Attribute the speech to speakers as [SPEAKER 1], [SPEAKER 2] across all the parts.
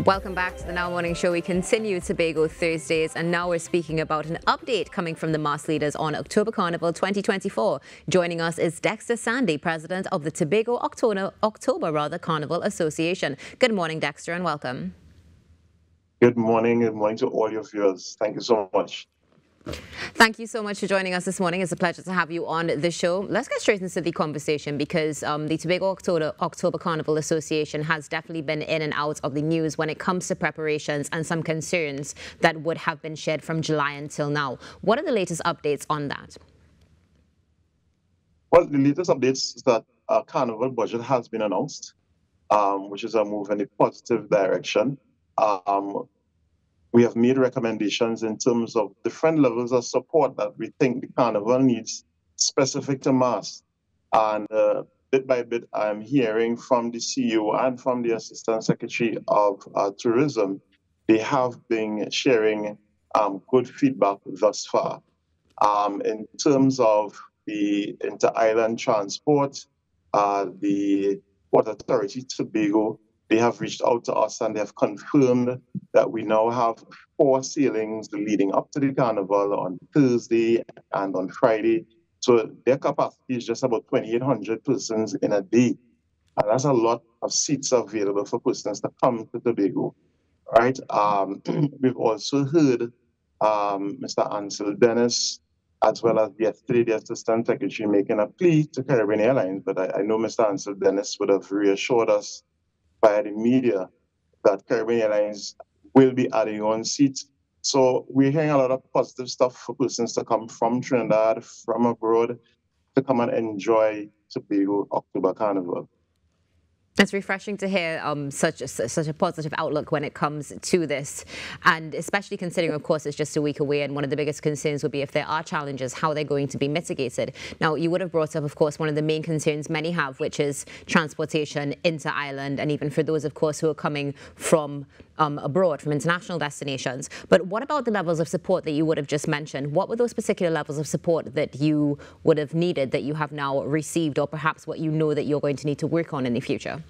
[SPEAKER 1] Welcome back to the Now Morning Show. We continue Tobago Thursdays, and now we're speaking about an update coming from the mass leaders on October Carnival 2024. Joining us is Dexter Sandy, president of the Tobago October Carnival Association. Good morning, Dexter, and welcome.
[SPEAKER 2] Good morning to all your viewers. Thank you so much.
[SPEAKER 1] Thank you so much for joining us this morning. It's a pleasure to have you on the show. Let's get straight into the conversation because the Tobago October Carnival Association has definitely been in and out of the news when it comes to preparations and some concerns that would have been shared from July until now. What are the latest updates on that?
[SPEAKER 2] Well, the latest updates is that our carnival budget has been announced, which is a move in a positive direction. We have made recommendations in terms of different levels of support that we think the carnival needs specific to mass. And bit by bit, I'm hearing from the CEO and from the Assistant Secretary of Tourism. They have been sharing good feedback thus far. In terms of the inter-island transport, the Port Authority Tobago, they have reached out to us and they have confirmed that we now have 4 sailings leading up to the carnival on Thursday and on Friday. So their capacity is just about 2,800 persons in a day. And that's a lot of seats available for persons to come to Tobago, right? We've also heard Mr. Ansel Dennis, as well as yesterday the Assistant Secretary, making a plea to Caribbean Airlines. But I know Mr. Ansel Dennis would have reassured us via the media that Caribbean Airlines will be adding on seats. So we're hearing a lot of positive stuff for persons to come from Trinidad, from abroad, to come and enjoy Tobago October Carnival.
[SPEAKER 1] It's refreshing to hear such a positive outlook when it comes to this, and especially considering, of course, it's just a week away, and one of the biggest concerns would be if there are challenges, how they're going to be mitigated. Now, you would have brought up, of course, one of the main concerns many have, which is transportation into Ireland, and even for those, of course, who are coming from abroad, from international destinations. But what about the levels of support that you would have just mentioned? What were those particular levels of support that you would have needed that you have now received, or perhaps what you know that you're going to need to work on in the future?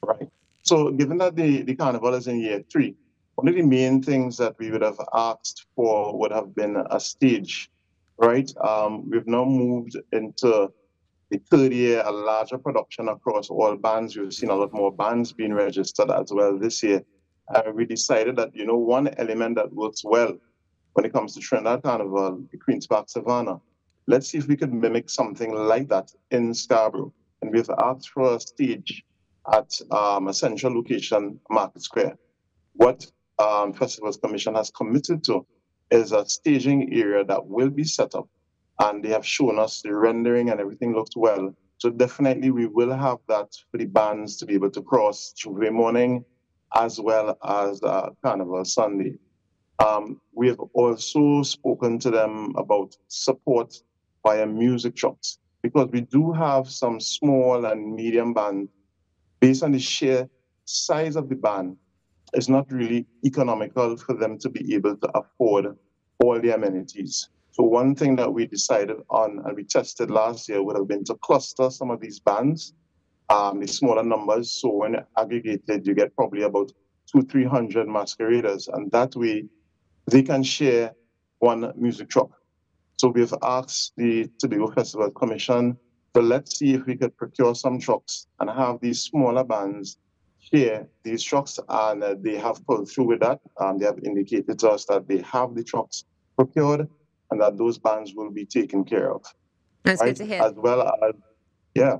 [SPEAKER 2] Right. So given that the carnival is in year 3, one of the main things that we would have asked for would have been a stage, right? We've now moved into the 3rd year, a larger production across all bands. We've seen a lot more bands being registered as well this year. We decided that, one element that works well when it comes to Trinidad Carnival, the Queen's Park Savannah, let's see if we could mimic something like that in Scarborough. And we've asked for a stage at a central location, Market Square. What Festivals Commission has committed to is a staging area that will be set up, and they have shown us the rendering and everything looks well. So definitely we will have that for the bands to be able to cross Tuesday morning as well as Carnival Sunday. We have also spoken to them about support via music trucks, because we do have some small and medium bands. Based on the sheer size of the band, it's not really economical for them to be able to afford all the amenities. So one thing that we decided on and we tested last year would have been to cluster some of these bands, the smaller numbers. So when aggregated, you get probably about 200-300 masqueraders, and that way they can share one music truck. So we've asked the Tobago Festival Commission, so let's see if we could procure some trucks and have these smaller bands share these trucks, and they have pulled through with that. They have indicated to us that they have the trucks procured and that those bands will be taken care of.
[SPEAKER 1] That's good to hear.
[SPEAKER 2] As well as, yeah.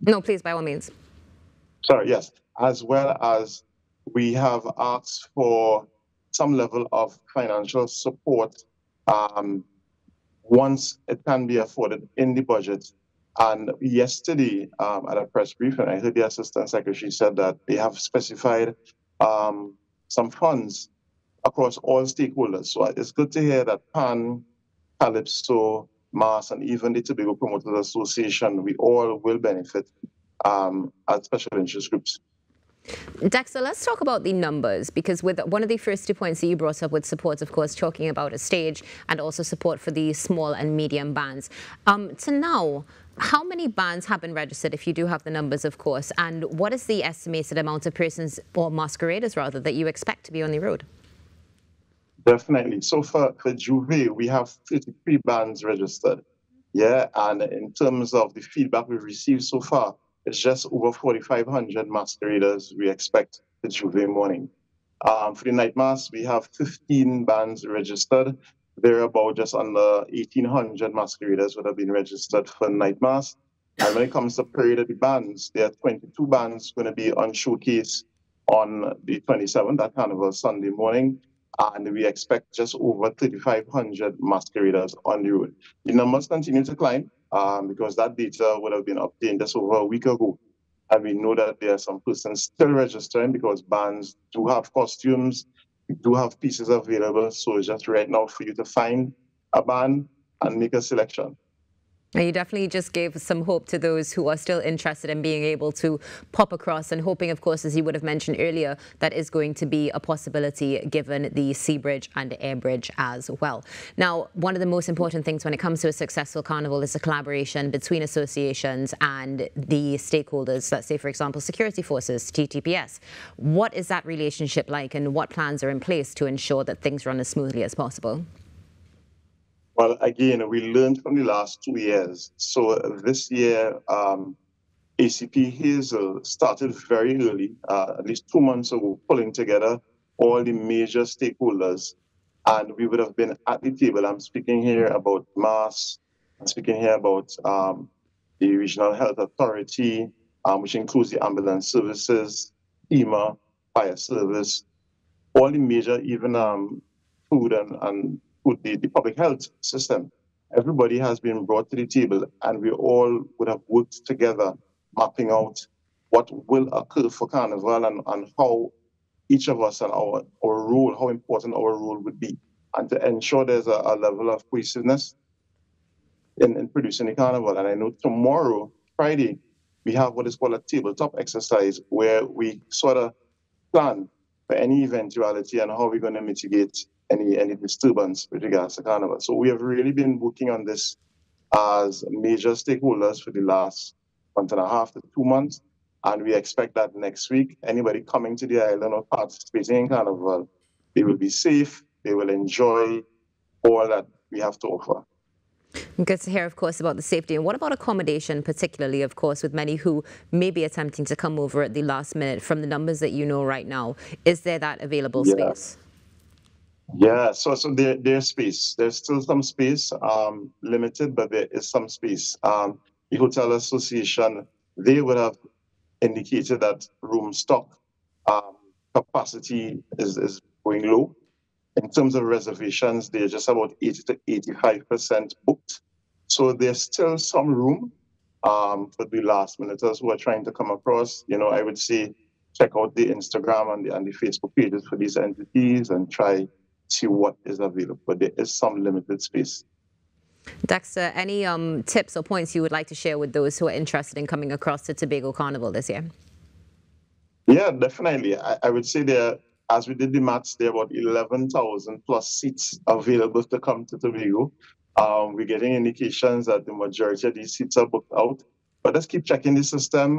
[SPEAKER 1] No, please, by all means.
[SPEAKER 2] Sorry, yes. As well as we have asked for some level of financial support once it can be afforded in the budget. And yesterday at a press briefing, I heard the Assistant Secretary said that they have specified some funds across all stakeholders. So it's good to hear that PAN, Calypso, MAS, and even the Tobago Promoters Association, we all will benefit as special interest groups.
[SPEAKER 1] Dexter, let's talk about the numbers, because with one of the first 2 points that you brought up with support, of course, talking about a stage and also support for the small and medium bands. To now, How many bands have been registered, if you do have the numbers, of course, and what is the estimated amount of persons, or masqueraders rather, that you expect to be on the road?
[SPEAKER 2] Definitely. So for Juve, we have 33 bands registered. Yeah, and in terms of the feedback we've received so far, it's just over 4,500 masqueraders we expect the Juve morning. For the night mass, we have 15 bands registered. There are about just under 1,800 masqueraders would have been registered for night mass. And when it comes to parade of the bands, there are 22 bands going to be on showcase on the 27th, that Carnival Sunday morning. And we expect just over 3,500 masqueraders on the road. The numbers continue to climb because that data would have been obtained just over a week ago. And we know that there are some persons still registering because bands do have costumes, we do have pieces available. So it's just right now for you to find a band and make a selection.
[SPEAKER 1] And you definitely just gave some hope to those who are still interested in being able to pop across, and hoping, of course, as you would have mentioned earlier, that is going to be a possibility given the sea bridge and air bridge as well. Now, one of the most important things when it comes to a successful carnival is the collaboration between associations and the stakeholders, let's say, for example, security forces, TTPS. What is that relationship like, and what plans are in place to ensure that things run as smoothly as possible?
[SPEAKER 2] Well, again, we learned from the last 2 years. So this year, ACP Hazel started very early, at least 2 months ago, pulling together all the major stakeholders. And we would have been at the table. I'm speaking here about MAS, I'm speaking here about the Regional Health Authority, which includes the ambulance services, FEMA, fire service, all the major, even food and food, the public health system. Everybody has been brought to the table, and we all would have worked together, mapping out what will occur for Carnival and how each of us and our role, how important our role would be, and to ensure there's a level of cohesiveness in producing the Carnival. And I know tomorrow, Friday, we have what is called a tabletop exercise where we sort of plan for any eventuality and how we're going to mitigate any disturbance with regards to Carnival. So we have really been working on this as major stakeholders for the last 1.5 to 2 months. And we expect that next week, anybody coming to the island or participating in Carnival, they will be safe, they will enjoy all that we have to offer.
[SPEAKER 1] Good to hear, of course, about the safety. And what about accommodation, particularly, of course, with many who may be attempting to come over at the last minute? From the numbers that you know right now, is there that available space?
[SPEAKER 2] Yeah, so there's space. There's still some space, limited, but there is some space. The Hotel Association, they would have indicated that room stock capacity is going low. In terms of reservations, they're just about 80 to 85% booked. So there's still some room for the last minuters who are trying to come across. I would say check out the Instagram and the Facebook pages for these entities and try see what is available. But there is some limited space.
[SPEAKER 1] Dexter, any tips or points you would like to share with those who are interested in coming across to Tobago Carnival this year?
[SPEAKER 2] Yeah, definitely. I would say as we did the maths, there are about 11,000 plus seats available to come to Tobago. We're getting indications that the majority of these seats are booked out. But let's keep checking the system.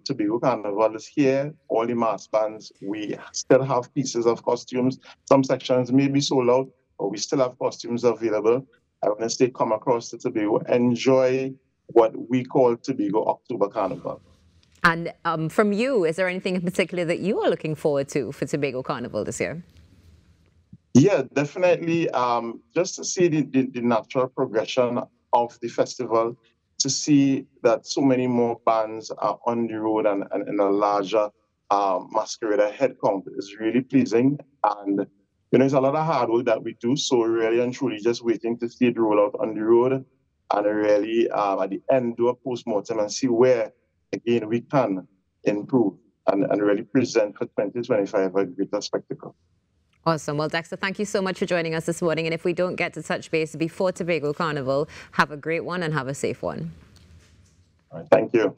[SPEAKER 2] Tobago Carnival is here. All the mass bands, we still have pieces of costumes. Some sections may be sold out, but we still have costumes available. I want to say come across to Tobago, enjoy what we call Tobago October Carnival.
[SPEAKER 1] And from you, is there anything in particular that you are looking forward to for Tobago Carnival this year?
[SPEAKER 2] Yeah, definitely. Just to see the natural progression of the festival, to see that so many more bands are on the road and in a larger masquerader head count is really pleasing. And it's a lot of hard work that we do. So really and truly just waiting to see it roll out on the road and really at the end do a post-mortem and see where, again, we can improve and really present for 2025 a greater spectacle.
[SPEAKER 1] Awesome. Well, Dexter, thank you so much for joining us this morning. And if we don't get to touch base before Tobago Carnival, have a great one and have a safe one.
[SPEAKER 2] All right, thank you.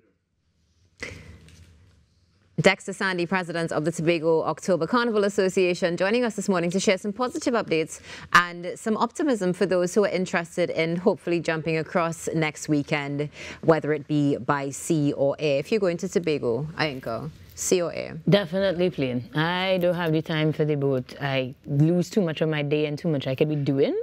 [SPEAKER 1] Dexter Sandy, president of the Tobago October Carnival Association, joining us this morning to share some positive updates and some optimism for those who are interested in hopefully jumping across next weekend, whether it be by sea or air. If you're going to Tobago, Ayinka, sea or air?
[SPEAKER 3] Definitely plane. I don't have the time for the boat. I lose too much of my day and too much I could be doing.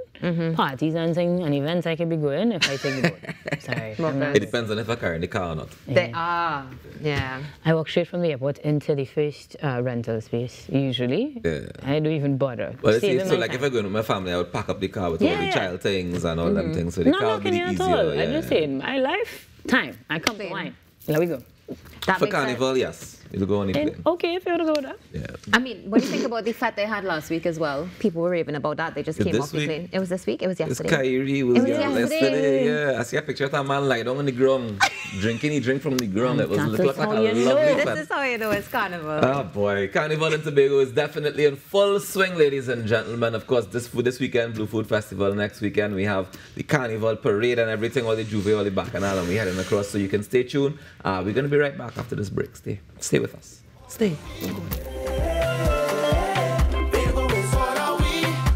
[SPEAKER 3] Parties and things and events I could be going if I take the boat. Sorry.
[SPEAKER 4] It depends on if I carry in the car or not.
[SPEAKER 1] They are, yeah.
[SPEAKER 3] I walk straight from the airport into the first rental space, usually.
[SPEAKER 4] Yeah.
[SPEAKER 3] I don't even bother.
[SPEAKER 4] Well, see, so like if I go with my family, I would pack up the car with all the child things and all them things. So the
[SPEAKER 3] No,
[SPEAKER 4] car
[SPEAKER 3] no,
[SPEAKER 4] would be
[SPEAKER 3] can you
[SPEAKER 4] the
[SPEAKER 3] at all?
[SPEAKER 4] easier.
[SPEAKER 3] I'm just saying, my life, time. I come to wine. There we go.
[SPEAKER 1] That
[SPEAKER 4] For
[SPEAKER 1] makes sense.
[SPEAKER 4] Carnival, yes. It'll go on the plane.
[SPEAKER 3] Okay, if you want to go with that.
[SPEAKER 4] Yeah.
[SPEAKER 1] I mean, what do you think about the fete they had last week as well? People were raving about that. They just came
[SPEAKER 4] This
[SPEAKER 1] off the
[SPEAKER 4] week?
[SPEAKER 1] plane. It was this week? It was
[SPEAKER 4] It's
[SPEAKER 1] yesterday.
[SPEAKER 4] Kyrie was
[SPEAKER 1] It was
[SPEAKER 4] there
[SPEAKER 1] yesterday.
[SPEAKER 4] Yeah, I see a picture of that man lie down on the ground, drinking. He drink from the ground. It was
[SPEAKER 3] That
[SPEAKER 4] looked
[SPEAKER 3] is
[SPEAKER 4] like
[SPEAKER 3] how
[SPEAKER 4] a
[SPEAKER 3] you know.
[SPEAKER 4] lovely
[SPEAKER 1] This
[SPEAKER 4] fete.
[SPEAKER 1] is how you know it's Carnival.
[SPEAKER 4] Oh boy, Carnival in Tobago is definitely in full swing, ladies and gentlemen. Of course, this weekend, Blue Food Festival. Next weekend, we have the Carnival parade and everything, all the Juve, all the Bacchanal, and we're heading across. So you can stay tuned. We're going to be right back after this break. Stay with us. Stay.